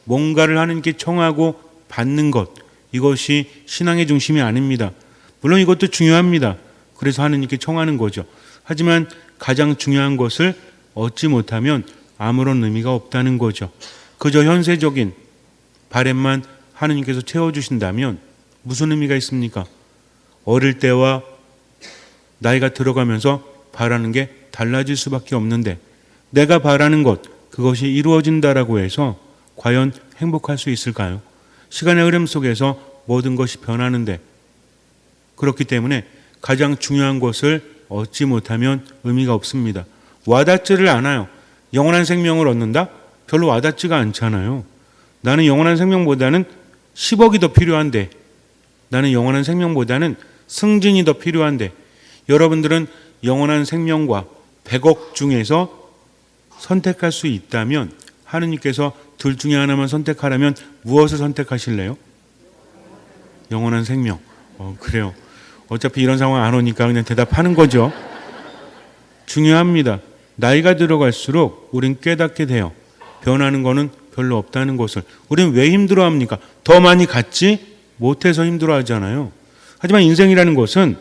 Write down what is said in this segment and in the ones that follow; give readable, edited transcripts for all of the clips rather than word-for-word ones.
뭔가를 하나님께 청하고 받는 것, 이것이 신앙의 중심이 아닙니다. 물론 이것도 중요합니다. 그래서 하나님께 청하는 거죠. 하지만 가장 중요한 것을 얻지 못하면 아무런 의미가 없다는 거죠. 그저 현세적인 바램만 하나님께서 채워주신다면 무슨 의미가 있습니까? 어릴 때와 나이가 들어가면서 바라는 게 달라질 수밖에 없는데, 내가 바라는 것, 그것이 이루어진다라고 해서 과연 행복할 수 있을까요? 시간의 흐름 속에서 모든 것이 변하는데, 그렇기 때문에 가장 중요한 것을 얻지 못하면 의미가 없습니다. 와닿지를 않아요. 영원한 생명을 얻는다? 별로 와닿지가 않잖아요. 나는 영원한 생명보다는 10억이 더 필요한데, 나는 영원한 생명보다는 승진이 더 필요한데, 여러분들은 영원한 생명과 100억 중에서 선택할 수 있다면 하느님께서 둘 중에 하나만 선택하라면 무엇을 선택하실래요? 영원한 생명. 그래요. 어차피 이런 상황 안 오니까 그냥 대답하는 거죠. 중요합니다. 나이가 들어갈수록 우린 깨닫게 돼요. 변하는 거는 별로 없다는 것을. 우린 왜 힘들어합니까? 더 많이 갖지 못해서 힘들어하잖아요. 하지만 인생이라는 것은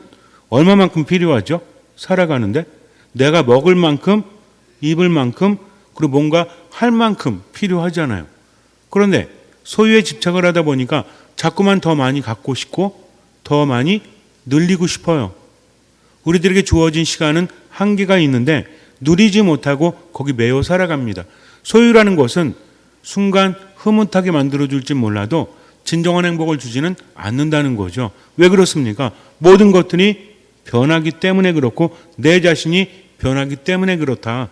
얼마만큼 필요하죠? 살아가는데 내가 먹을 만큼, 입을 만큼, 그리고 뭔가 할 만큼 필요하잖아요. 그런데 소유에 집착을 하다 보니까 자꾸만 더 많이 갖고 싶고 더 많이 늘리고 싶어요. 우리들에게 주어진 시간은 한계가 있는데 누리지 못하고 거기 매여 살아갑니다. 소유라는 것은 순간 흐뭇하게 만들어줄지 몰라도 진정한 행복을 주지는 않는다는 거죠. 왜 그렇습니까? 모든 것들이 변하기 때문에 그렇고 내 자신이 변하기 때문에 그렇다.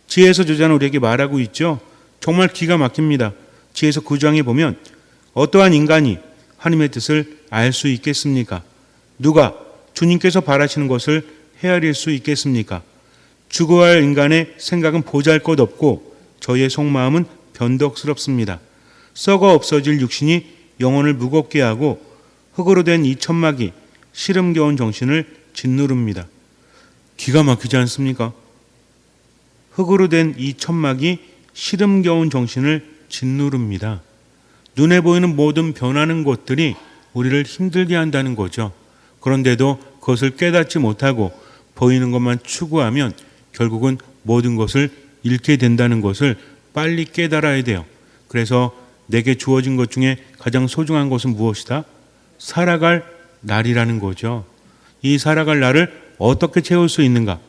지혜서 저자는 우리에게 말하고 있죠. 정말 기가 막힙니다. 지혜서 9장에 보면 어떠한 인간이 하나님의 뜻을 알 수 있겠습니까? 누가 주님께서 바라시는 것을 헤아릴 수 있겠습니까? 죽어야 할 인간의 생각은 보잘것없고 저희의 속마음은 변덕스럽습니다. 썩어 없어질 육신이 영혼을 무겁게 하고 흙으로 된 이 천막이 시름겨운 정신을 짓누릅니다. 기가 막히지 않습니까? 흙으로 된 이 천막이 시름겨운 정신을 짓누릅니다. 눈에 보이는 모든 변하는 것들이 우리를 힘들게 한다는 거죠. 그런데도 그것을 깨닫지 못하고 보이는 것만 추구하면 결국은 모든 것을 잃게 된다는 것을 빨리 깨달아야 돼요. 그래서 내게 주어진 것 중에 가장 소중한 것은 무엇이다? 살아갈 날이라는 거죠. 이 살아갈 날을 어떻게 채울 수 있는가?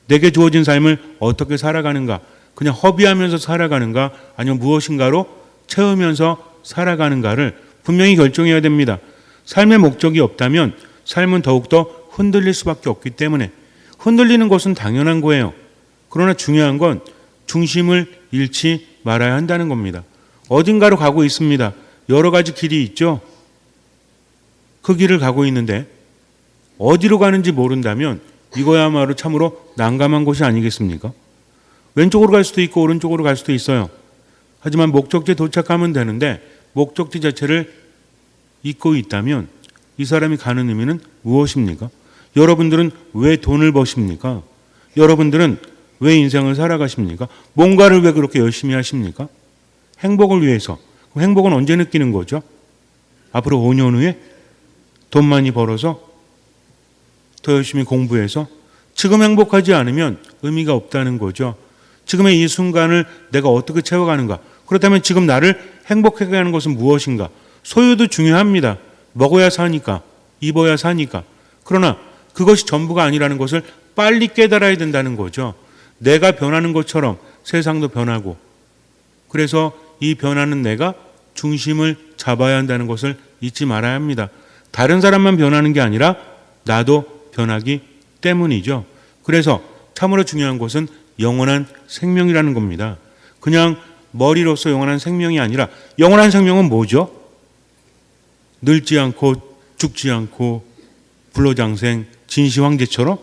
내게 주어진 삶을 어떻게 살아가는가? 그냥 허비하면서 살아가는가? 아니면 무엇인가로 채우면서 살아가는가를 분명히 결정해야 됩니다. 삶의 목적이 없다면 삶은 더욱더 흔들릴 수밖에 없기 때문에 흔들리는 것은 당연한 거예요. 그러나 중요한 건 중심을 잃지 말아야 한다는 겁니다. 어딘가로 가고 있습니다. 여러 가지 길이 있죠. 그 길을 가고 있는데 어디로 가는지 모른다면 이거야말로 참으로 난감한 곳이 아니겠습니까? 왼쪽으로 갈 수도 있고 오른쪽으로 갈 수도 있어요. 하지만 목적지에 도착하면 되는데 목적지 자체를 잊고 있다면 이 사람이 가는 의미는 무엇입니까? 여러분들은 왜 돈을 버십니까? 여러분들은 왜 인생을 살아가십니까? 뭔가를 왜 그렇게 열심히 하십니까? 행복을 위해서. 그럼 행복은 언제 느끼는 거죠? 앞으로 5년 후에 돈 많이 벌어서 더 열심히 공부해서 지금 행복하지 않으면 의미가 없다는 거죠. 지금의 이 순간을 내가 어떻게 채워가는가? 그렇다면 지금 나를 행복하게 하는 것은 무엇인가? 소유도 중요합니다. 먹어야 사니까, 입어야 사니까. 그러나 그것이 전부가 아니라는 것을 빨리 깨달아야 된다는 거죠. 내가 변하는 것처럼 세상도 변하고, 그래서 이 변하는 내가 중심을 잡아야 한다는 것을 잊지 말아야 합니다. 다른 사람만 변하는 게 아니라 나도 변하기 때문이죠. 그래서 참으로 중요한 것은 영원한 생명이라는 겁니다. 그냥 머리로서 영원한 생명이 아니라 영원한 생명은 뭐죠? 늙지 않고 죽지 않고 불로장생 진시황제처럼?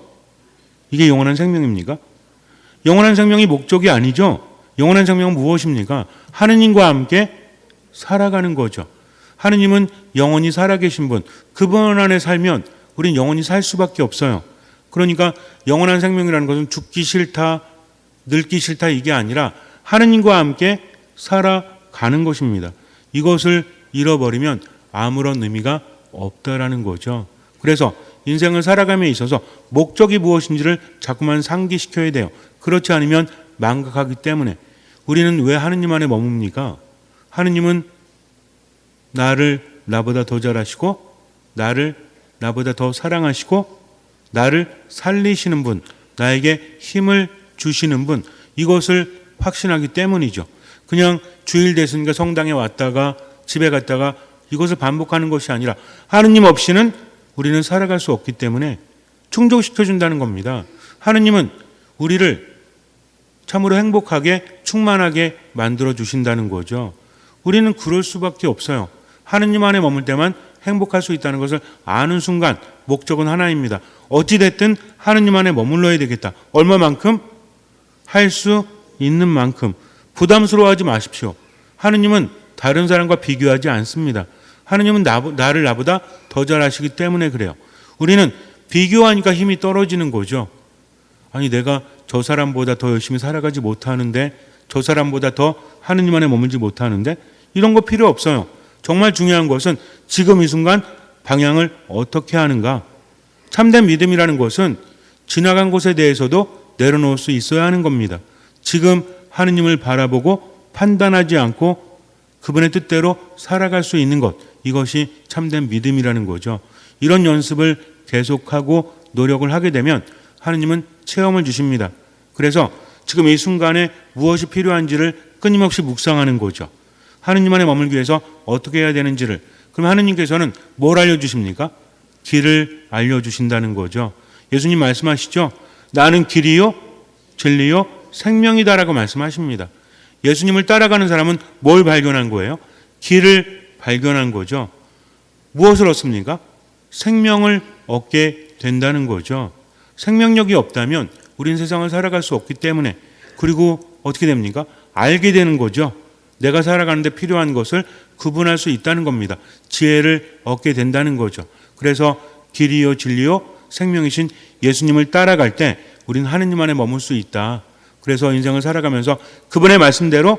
이게 영원한 생명입니까? 영원한 생명이 목적이 아니죠. 영원한 생명은 무엇입니까? 하느님과 함께 살아가는 거죠. 하느님은 영원히 살아계신 분, 그분 안에 살면 우린 영원히 살 수밖에 없어요. 그러니까 영원한 생명이라는 것은 죽기 싫다, 늙기 싫다 이게 아니라 하느님과 함께 살아가는 가는 것입니다. 이것을 잃어버리면 아무런 의미가 없다라는 거죠. 그래서 인생을 살아감에 있어서 목적이 무엇인지를 자꾸만 상기시켜야 돼요. 그렇지 않으면 망각하기 때문에. 우리는 왜 하느님 안에 머뭅니까? 하느님은 나를 나보다 더 잘하시고, 나를 나보다 더 사랑하시고, 나를 살리시는 분, 나에게 힘을 주시는 분, 이것을 확신하기 때문이죠. 그냥 주일 됐으니까 성당에 왔다가 집에 갔다가 이것을 반복하는 것이 아니라 하느님 없이는 우리는 살아갈 수 없기 때문에 충족시켜준다는 겁니다. 하느님은 우리를 참으로 행복하게 충만하게 만들어 주신다는 거죠. 우리는 그럴 수밖에 없어요. 하느님 안에 머물 때만 행복할 수 있다는 것을 아는 순간 목적은 하나입니다. 어찌됐든 하느님 안에 머물러야 되겠다. 얼마만큼? 할 수 있는 만큼. 부담스러워하지 마십시오. 하느님은 다른 사람과 비교하지 않습니다. 하느님은 나를 나보다 더 잘하시기 때문에 그래요. 우리는 비교하니까 힘이 떨어지는 거죠. 아니 내가 저 사람보다 더 열심히 살아가지 못하는데, 저 사람보다 더 하느님 안에 머물지 못하는데, 이런 거 필요 없어요. 정말 중요한 것은 지금 이 순간 방향을 어떻게 하는가. 참된 믿음이라는 것은 지나간 것에 대해서도 내려놓을 수 있어야 하는 겁니다. 지금 하느님을 바라보고 판단하지 않고 그분의 뜻대로 살아갈 수 있는 것, 이것이 참된 믿음이라는 거죠. 이런 연습을 계속하고 노력을 하게 되면 하느님은 체험을 주십니다. 그래서 지금 이 순간에 무엇이 필요한지를 끊임없이 묵상하는 거죠. 하느님 안에 머물기 위해서 어떻게 해야 되는지를. 그럼 하느님께서는 뭘 알려주십니까? 길을 알려주신다는 거죠. 예수님 말씀하시죠. 나는 길이요 진리요 생명이다라고 말씀하십니다. 예수님을 따라가는 사람은 뭘 발견한 거예요? 길을 발견한 거죠. 무엇을 얻습니까? 생명을 얻게 된다는 거죠. 생명력이 없다면 우린 세상을 살아갈 수 없기 때문에. 그리고 어떻게 됩니까? 알게 되는 거죠. 내가 살아가는데 필요한 것을 구분할 수 있다는 겁니다. 지혜를 얻게 된다는 거죠. 그래서 길이요 진리요 생명이신 예수님을 따라갈 때 우리는 하느님 안에 머물 수 있다. 그래서 인생을 살아가면서 그분의 말씀대로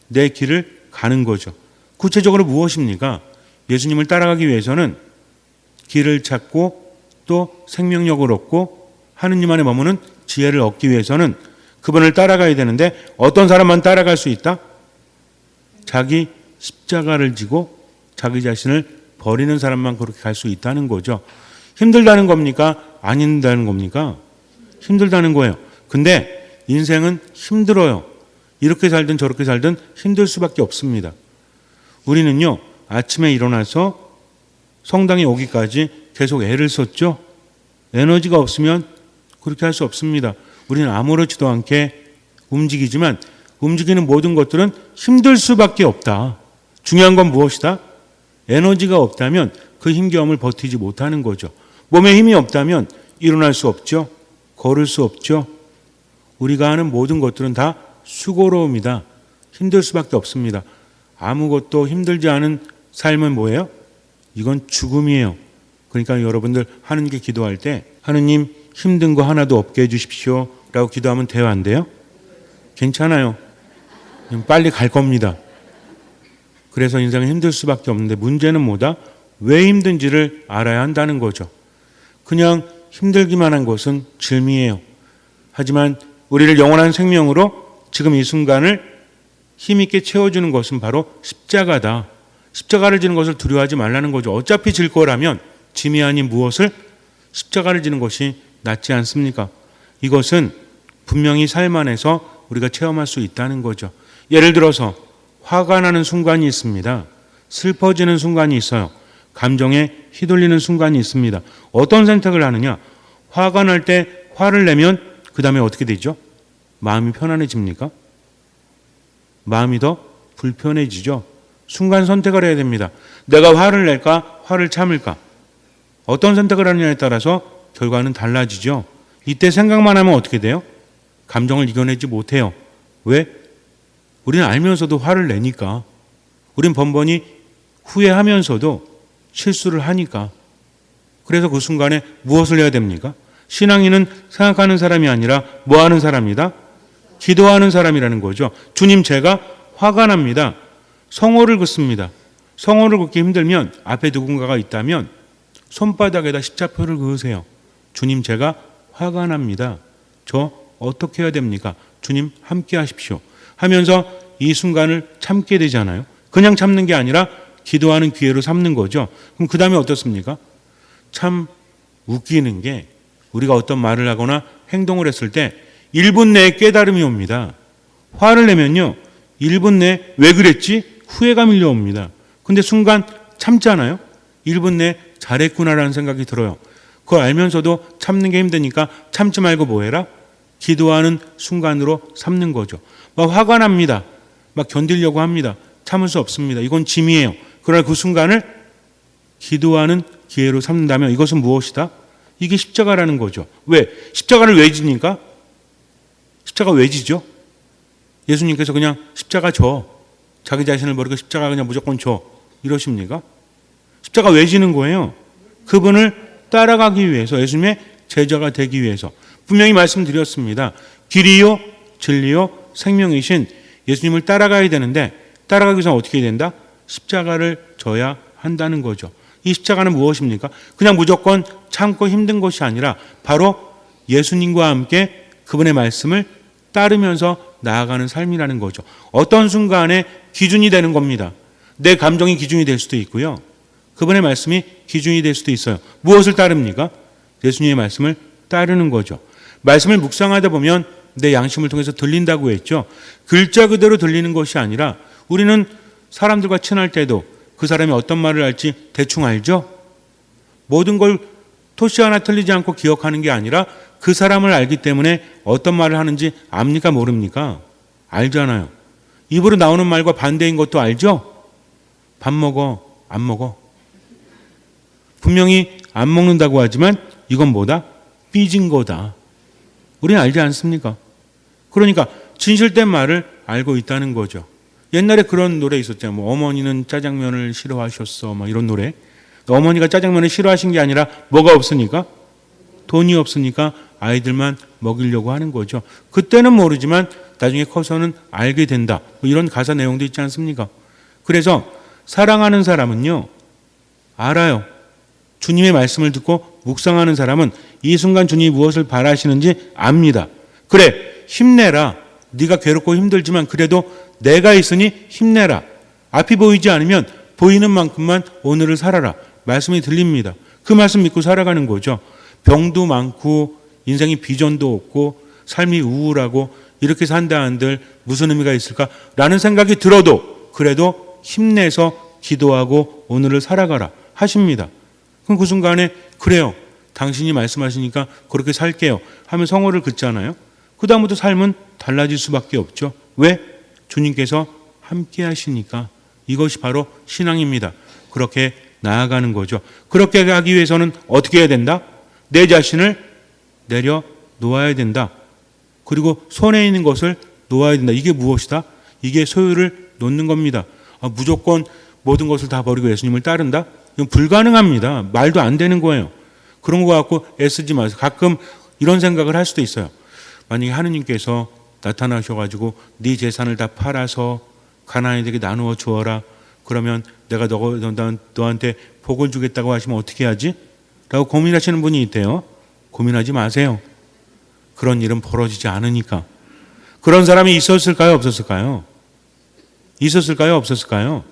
내 길을 가는 거죠. 구체적으로 무엇입니까? 예수님을 따라가기 위해서는 길을 찾고 또 생명력을 얻고 하느님 안에 머무는 지혜를 얻기 위해서는 그분을 따라가야 되는데 어떤 사람만 따라갈 수 있다? 자기 십자가를 지고 자기 자신을 버리는 사람만 그렇게 갈 수 있다는 거죠. 힘들다는 겁니까? 안 힘들다는 겁니까? 힘들다는 거예요. 근데 인생은 힘들어요. 이렇게 살든 저렇게 살든 힘들 수밖에 없습니다. 우리는요, 아침에 일어나서 성당에 오기까지 계속 애를 썼죠. 에너지가 없으면 그렇게 할 수 없습니다. 우리는 아무렇지도 않게 움직이지만 움직이는 모든 것들은 힘들 수밖에 없다. 중요한 건 무엇이다? 에너지가 없다면 그 힘겨움을 버티지 못하는 거죠. 몸에 힘이 없다면 일어날 수 없죠. 걸을 수 없죠. 우리가 하는 모든 것들은 다 수고로움이다. 힘들 수밖에 없습니다. 아무것도 힘들지 않은 삶은 뭐예요? 이건 죽음이에요. 그러니까 여러분들 하느님께 기도할 때 하느님 힘든 거 하나도 없게 해주십시오 라고 기도하면 돼요, 안 돼요? 괜찮아요. 빨리 갈 겁니다. 그래서 인생은 힘들 수밖에 없는데 문제는 뭐다? 왜 힘든지를 알아야 한다는 거죠. 그냥 힘들기만 한 것은 즐미예요. 하지만 우리를 영원한 생명으로 지금 이 순간을 힘있게 채워주는 것은 바로 십자가다. 십자가를 지는 것을 두려워하지 말라는 거죠. 어차피 질 거라면 짐이 아닌 무엇을 십자가를 지는 것이 낫지 않습니까? 이것은 분명히 삶 안에서 우리가 체험할 수 있다는 거죠. 예를 들어서 화가 나는 순간이 있습니다. 슬퍼지는 순간이 있어요. 감정에 휘둘리는 순간이 있습니다. 어떤 선택을 하느냐? 화가 날 때 화를 내면 그 다음에 어떻게 되죠? 마음이 편안해집니까? 마음이 더 불편해지죠. 순간 선택을 해야 됩니다. 내가 화를 낼까? 화를 참을까? 어떤 선택을 하느냐에 따라서 결과는 달라지죠. 이때 생각만 하면 어떻게 돼요? 감정을 이겨내지 못해요. 왜? 우리는 알면서도 화를 내니까. 우린 번번이 후회하면서도 실수를 하니까. 그래서 그 순간에 무엇을 해야 됩니까? 신앙인은 생각하는 사람이 아니라 뭐 하는 사람이다? 기도하는 사람이라는 거죠. 주님, 제가 화가 납니다. 성호를 긋습니다. 성호를 긋기 힘들면 앞에 누군가가 있다면 손바닥에다 십자표를 그으세요. 주님, 제가 화가 납니다. 저 어떻게 해야 됩니까? 주님, 함께 하십시오. 하면서 이 순간을 참게 되잖아요. 그냥 참는 게 아니라 기도하는 기회로 삼는 거죠. 그럼 그 다음에 어떻습니까? 참 웃기는 게 우리가 어떤 말을 하거나 행동을 했을 때 1분 내에 깨달음이 옵니다. 화를 내면요, 1분 내에 왜 그랬지? 후회가 밀려옵니다. 근데 순간 참잖아요. 1분 내에 잘했구나라는 생각이 들어요. 그걸 알면서도 참는 게 힘드니까 참지 말고 뭐 해라? 기도하는 순간으로 삼는 거죠. 막 화가 납니다. 막 견디려고 합니다. 참을 수 없습니다. 이건 짐이에요. 그러나 그 순간을 기도하는 기회로 삼는다면 이것은 무엇이다? 이게 십자가라는 거죠. 왜? 십자가를 왜 지니까? 십자가 왜 지죠? 예수님께서 그냥 십자가 줘. 자기 자신을 버리고 십자가 그냥 무조건 줘. 이러십니까? 십자가 왜 지는 거예요? 그분을 따라가기 위해서, 예수님의 제자가 되기 위해서. 분명히 말씀드렸습니다. 길이요, 진리요, 생명이신 예수님을 따라가야 되는데 따라가기 위해서 어떻게 해야 된다? 십자가를 져야 한다는 거죠. 이 십자가는 무엇입니까? 그냥 무조건 참고 힘든 것이 아니라 바로 예수님과 함께 그분의 말씀을 따르면서 나아가는 삶이라는 거죠. 어떤 순간에 기준이 되는 겁니다. 내 감정이 기준이 될 수도 있고요. 그분의 말씀이 기준이 될 수도 있어요. 무엇을 따릅니까? 예수님의 말씀을 따르는 거죠. 말씀을 묵상하다 보면 내 양심을 통해서 들린다고 했죠. 글자 그대로 들리는 것이 아니라 우리는 사람들과 친할 때도 그 사람이 어떤 말을 할지 대충 알죠? 모든 걸 토시 하나 틀리지 않고 기억하는 게 아니라 그 사람을 알기 때문에 어떤 말을 하는지 압니까? 모릅니까? 알잖아요. 입으로 나오는 말과 반대인 것도 알죠? 밥 먹어, 안 먹어. 분명히 안 먹는다고 하지만 이건 뭐다? 삐진 거다. 우리는 알지 않습니까? 그러니까 진실된 말을 알고 있다는 거죠. 옛날에 그런 노래 있었잖아요. 뭐 어머니는 짜장면을 싫어하셨어. 막 이런 노래. 어머니가 짜장면을 싫어하신 게 아니라 뭐가 없으니까? 돈이 없으니까 아이들만 먹이려고 하는 거죠. 그때는 모르지만 나중에 커서는 알게 된다. 뭐 이런 가사 내용도 있지 않습니까? 그래서 사랑하는 사람은요, 알아요. 주님의 말씀을 듣고 묵상하는 사람은 이 순간 주님이 무엇을 바라시는지 압니다. 그래, 힘내라. 네가 괴롭고 힘들지만 그래도 내가 있으니 힘내라. 앞이 보이지 않으면 보이는 만큼만 오늘을 살아라. 말씀이 들립니다. 그 말씀 믿고 살아가는 거죠. 병도 많고 인생이 비전도 없고 삶이 우울하고 이렇게 산다 한들 무슨 의미가 있을까라는 생각이 들어도 그래도 힘내서 기도하고 오늘을 살아가라 하십니다. 그럼 그 순간에 그래요. 당신이 말씀하시니까 그렇게 살게요 하면 성호를 긋잖아요. 그 다음부터 삶은 달라질 수밖에 없죠. 왜? 주님께서 함께 하시니까. 이것이 바로 신앙입니다. 그렇게 나아가는 거죠. 그렇게 하기 위해서는 어떻게 해야 된다? 내 자신을 내려놓아야 된다. 그리고 손에 있는 것을 놓아야 된다. 이게 무엇이다? 이게 소유를 놓는 겁니다. 무조건 모든 것을 다 버리고 예수님을 따른다? 이건 불가능합니다. 말도 안 되는 거예요. 그런 거 갖고 애쓰지 마세요. 가끔 이런 생각을 할 수도 있어요. 만약에 하느님께서 나타나셔가지고 네 재산을 다 팔아서 가난이들에게 나누어 주어라. 그러면 내가 너한테 복을 주겠다고 하시면 어떻게 하지? 라고 고민하시는 분이 있대요. 고민하지 마세요. 그런 일은 벌어지지 않으니까. 그런 사람이 있었을까요? 없었을까요? 있었을까요? 없었을까요?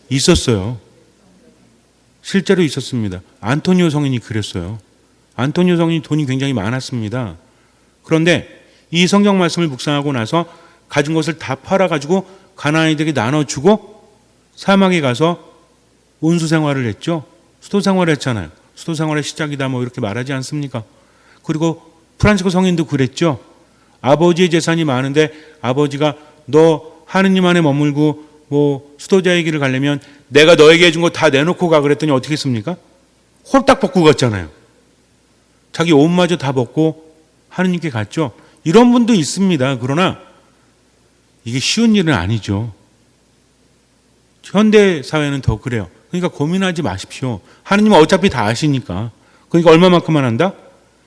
있었어요. 실제로 있었습니다. 안토니오 성인이 그랬어요. 안토니오 성인이 돈이 굉장히 많았습니다. 그런데 이 성경 말씀을 묵상하고 나서 가진 것을 다 팔아가지고 가난아이들에게 나눠주고 사막에 가서 온수 생활을 했죠. 수도 생활을 했잖아요. 수도 생활의 시작이다 뭐 이렇게 말하지 않습니까? 그리고 프란치스코 성인도 그랬죠. 아버지의 재산이 많은데 아버지가 너 하느님 안에 머물고 뭐 수도자의 길을 가려면 내가 너에게 해준 거 다 내놓고 가 그랬더니 어떻게 했습니까? 홀딱 벗고 갔잖아요. 자기 옷마저 다 벗고 하느님께 갔죠. 이런 분도 있습니다. 그러나 이게 쉬운 일은 아니죠. 현대 사회는 더 그래요. 그러니까 고민하지 마십시오. 하느님은 어차피 다 아시니까. 그러니까 얼마만큼만 한다?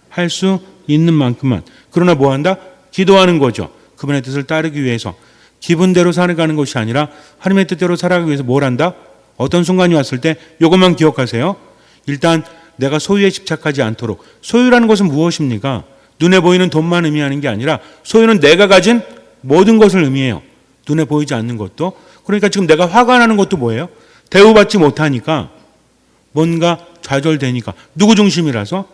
할 수 있는 만큼만. 그러나 뭐 한다? 기도하는 거죠. 그분의 뜻을 따르기 위해서. 기분대로 살아가는 것이 아니라 하나님의 뜻대로 살아가기 위해서 뭘 한다? 어떤 순간이 왔을 때 이것만 기억하세요. 일단 내가 소유에 집착하지 않도록. 소유라는 것은 무엇입니까? 눈에 보이는 돈만 의미하는 게 아니라 소유는 내가 가진 모든 것을 의미해요. 눈에 보이지 않는 것도. 그러니까 지금 내가 화가 나는 것도 뭐예요? 대우받지 못하니까, 뭔가 좌절되니까. 누구 중심이라서?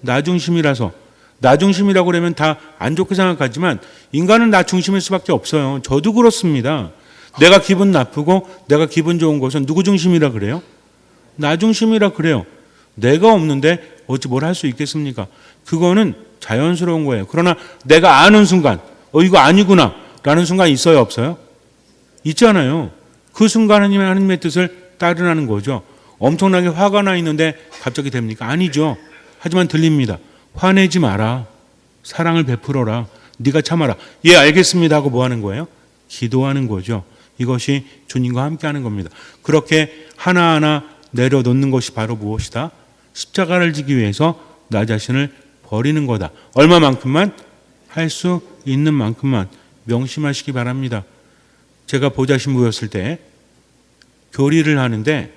나 중심이라서. 나 중심이라고 그러면 다 안 좋게 생각하지만 인간은 나 중심일 수밖에 없어요. 저도 그렇습니다. 내가 기분 나쁘고 내가 기분 좋은 것은 누구 중심이라 그래요? 나 중심이라 그래요. 내가 없는데 어찌 뭘 할 수 있겠습니까? 그거는 자연스러운 거예요. 그러나 내가 아는 순간, 이거 아니구나 라는 순간 있어요, 없어요? 있잖아요. 그 순간 하나님의 뜻을 따르라는 거죠. 엄청나게 화가 나 있는데 갑자기 됩니까? 아니죠. 하지만 들립니다. 화내지 마라. 사랑을 베풀어라. 네가 참아라. 예, 알겠습니다 하고 뭐 하는 거예요? 기도하는 거죠. 이것이 주님과 함께 하는 겁니다. 그렇게 하나하나 내려놓는 것이 바로 무엇이다? 십자가를 지기 위해서 나 자신을 버리는 거다. 얼마만큼만? 할 수 있는 만큼만 명심하시기 바랍니다. 제가 보좌신부였을 때 교리를 하는데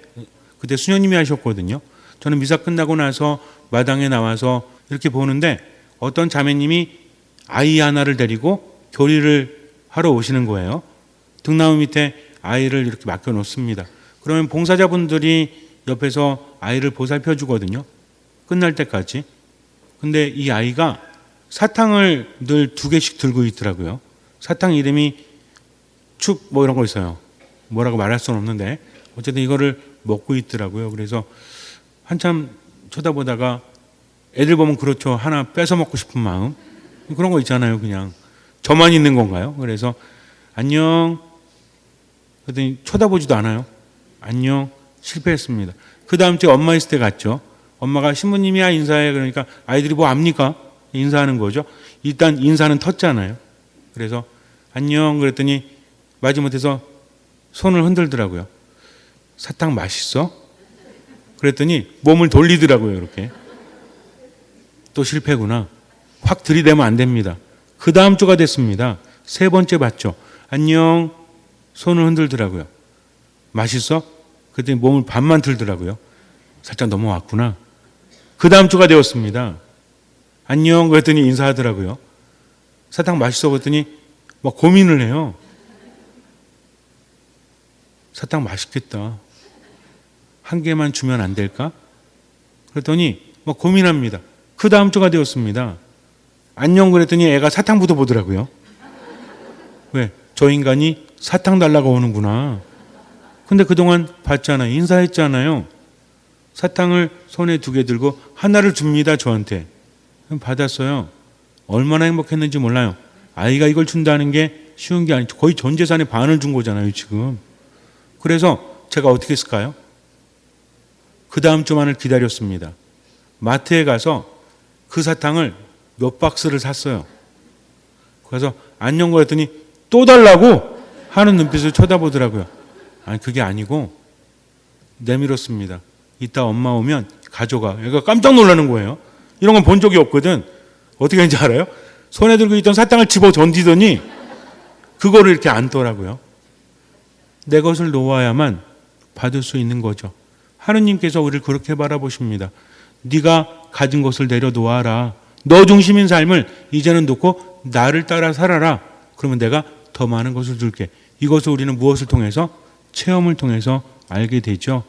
그때 수녀님이 하셨거든요. 저는 미사 끝나고 나서 마당에 나와서 이렇게 보는데 어떤 자매님이 아이 하나를 데리고 교리를 하러 오시는 거예요. 등나무 밑에 아이를 이렇게 맡겨놓습니다. 그러면 봉사자분들이 옆에서 아이를 보살펴 주거든요. 끝날 때까지. 근데 이 아이가 사탕을 늘 2개씩 들고 있더라고요. 사탕 이름이 축 뭐 이런 거 있어요. 뭐라고 말할 수는 없는데 어쨌든 이거를 먹고 있더라고요. 그래서 한참 쳐다보다가 애들 보면 그렇죠. 하나 뺏어 먹고 싶은 마음. 그런 거 있잖아요. 그냥 저만 있는 건가요? 그래서 안녕. 그랬더니 쳐다보지도 않아요. 안녕. 실패했습니다. 그 다음 주에 엄마 있을 때 갔죠. 엄마가 신부님이야 인사해. 그러니까 아이들이 뭐 압니까? 인사하는 거죠. 일단 인사는 텄잖아요. 그래서 안녕 그랬더니 마지못해서 손을 흔들더라고요. 사탕 맛있어? 그랬더니 몸을 돌리더라고요. 이렇게. 또 실패구나. 확 들이대면 안 됩니다. 그 다음 주가 됐습니다. 3번째 봤죠. 안녕. 손을 흔들더라고요. 맛있어? 그랬더니 몸을 반만 들더라고요. 살짝 넘어왔구나. 그 다음 주가 되었습니다. 안녕 그랬더니 인사하더라고요. 사탕 맛있어 그랬더니 막 고민을 해요. 사탕 맛있겠다. 한 개만 주면 안 될까? 그랬더니 막 고민합니다. 그 다음 주가 되었습니다. 안녕 그랬더니 애가 사탕부터 보더라고요. 왜? 저 인간이 사탕 달라고 오는구나. 근데 그동안 봤잖아요. 인사했잖아요. 사탕을 손에 2개 들고 하나를 줍니다. 저한테. 받았어요. 얼마나 행복했는지 몰라요. 아이가 이걸 준다는 게 쉬운 게 아니죠. 거의 전 재산의 반을 준 거잖아요. 지금. 그래서 제가 어떻게 했을까요? 그 다음 주만을 기다렸습니다. 마트에 가서 그 사탕을 몇 박스를 샀어요. 그래서 안녕 그랬더니 또 달라고 하는 눈빛을 쳐다보더라고요. 아니 그게 아니고 내밀었습니다. 이따 엄마 오면 가져가. 얘가 깜짝 놀라는 거예요. 이런 건 본 적이 없거든. 어떻게 했는지 알아요? 손에 들고 있던 사탕을 집어 던지더니 그거를 이렇게 안더라고요. 내 것을 놓아야만 받을 수 있는 거죠. 하느님께서 우리를 그렇게 바라보십니다. 네가 가진 것을 내려놓아라. 너 중심인 삶을 이제는 놓고 나를 따라 살아라. 그러면 내가 더 많은 것을 줄게. 이것을 우리는 무엇을 통해서? 체험을 통해서 알게 되죠.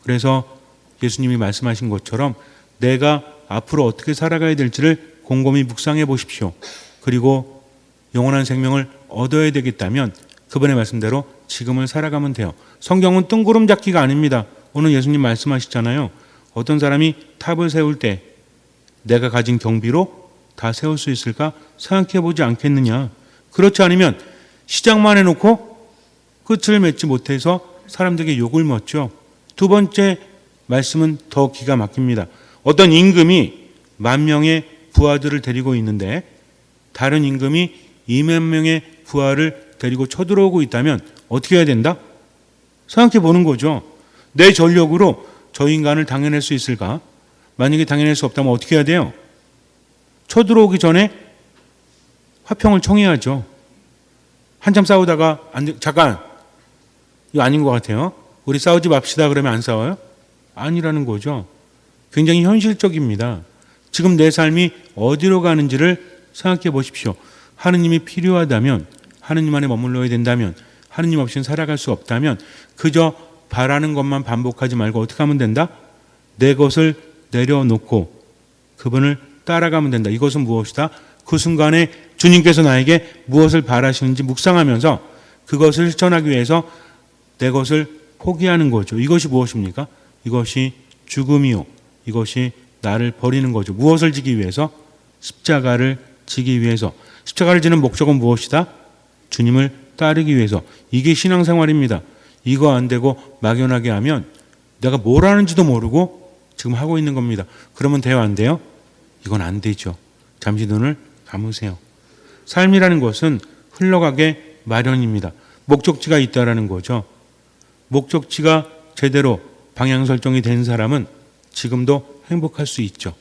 그래서 예수님이 말씀하신 것처럼 내가 앞으로 어떻게 살아가야 될지를 곰곰이 묵상해 보십시오. 그리고 영원한 생명을 얻어야 되겠다면 그분의 말씀대로 지금을 살아가면 돼요. 성경은 뜬구름 잡기가 아닙니다. 오늘 예수님 말씀하시잖아요. 어떤 사람이 탑을 세울 때 내가 가진 경비로 다 세울 수 있을까 생각해 보지 않겠느냐. 그렇지 않으면 시작만 해놓고 끝을 맺지 못해서 사람들에게 욕을 먹죠. 2번째 말씀은 더 기가 막힙니다. 어떤 임금이 10,000명의 부하들을 데리고 있는데 다른 임금이 20,000명의 부하를 데리고 쳐들어오고 있다면 어떻게 해야 된다? 생각해 보는 거죠. 내 전력으로 저 인간을 당해낼 수 있을까? 만약에 당해낼 수 없다면 어떻게 해야 돼요? 쳐들어오기 전에 화평을 청해야죠. 한참 싸우다가 잠깐 이거 아닌 것 같아요. 우리 싸우지 맙시다 그러면 안 싸워요? 아니라는 거죠. 굉장히 현실적입니다. 지금 내 삶이 어디로 가는지를 생각해 보십시오. 하느님이 필요하다면, 하느님 안에 머물러야 된다면, 하느님 없이는 살아갈 수 없다면 그저 바라는 것만 반복하지 말고 어떻게 하면 된다? 내 것을 내려놓고 그분을 따라가면 된다. 이것은 무엇이다? 그 순간에 주님께서 나에게 무엇을 바라시는지 묵상하면서 그것을 실천하기 위해서 내 것을 포기하는 거죠. 이것이 무엇입니까? 이것이 죽음이요. 이것이 나를 버리는 거죠. 무엇을 지기 위해서? 십자가를 지기 위해서. 십자가를 지는 목적은 무엇이다? 주님을 따르기 위해서. 이게 신앙생활입니다. 이거 안 되고 막연하게 하면 내가 뭘 하는지도 모르고 지금 하고 있는 겁니다. 그러면 돼요, 안 돼요? 이건 안 되죠. 잠시 눈을 감으세요. 삶이라는 것은 흘러가게 마련입니다. 목적지가 있다라는 거죠. 목적지가 제대로 방향 설정이 된 사람은 지금도 행복할 수 있죠.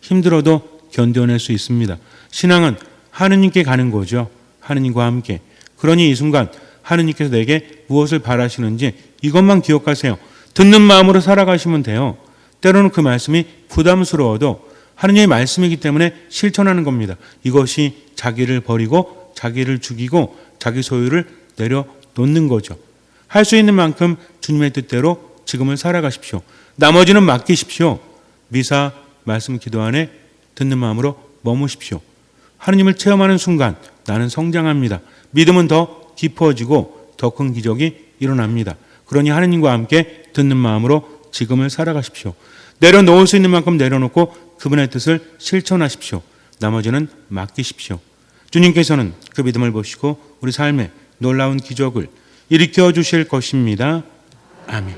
힘들어도 견뎌낼 수 있습니다. 신앙은 하느님께 가는 거죠. 하느님과 함께. 그러니 이 순간 하느님께서 내게 무엇을 바라시는지 이것만 기억하세요. 듣는 마음으로 살아가시면 돼요. 때로는 그 말씀이 부담스러워도 하느님의 말씀이기 때문에 실천하는 겁니다. 이것이 자기를 버리고 자기를 죽이고 자기 소유를 내려놓는 거죠. 할 수 있는 만큼 주님의 뜻대로 지금을 살아가십시오. 나머지는 맡기십시오. 미사 말씀 기도 안에 듣는 마음으로 머무십시오. 하느님을 체험하는 순간 나는 성장합니다. 믿음은 더 깊어지고 더 큰 기적이 일어납니다. 그러니 하느님과 함께 듣는 마음으로 지금을 살아가십시오. 내려놓을 수 있는 만큼 내려놓고 그분의 뜻을 실천하십시오. 나머지는 맡기십시오. 주님께서는 그 믿음을 보시고 우리 삶에 놀라운 기적을 일으켜 주실 것입니다. 아멘.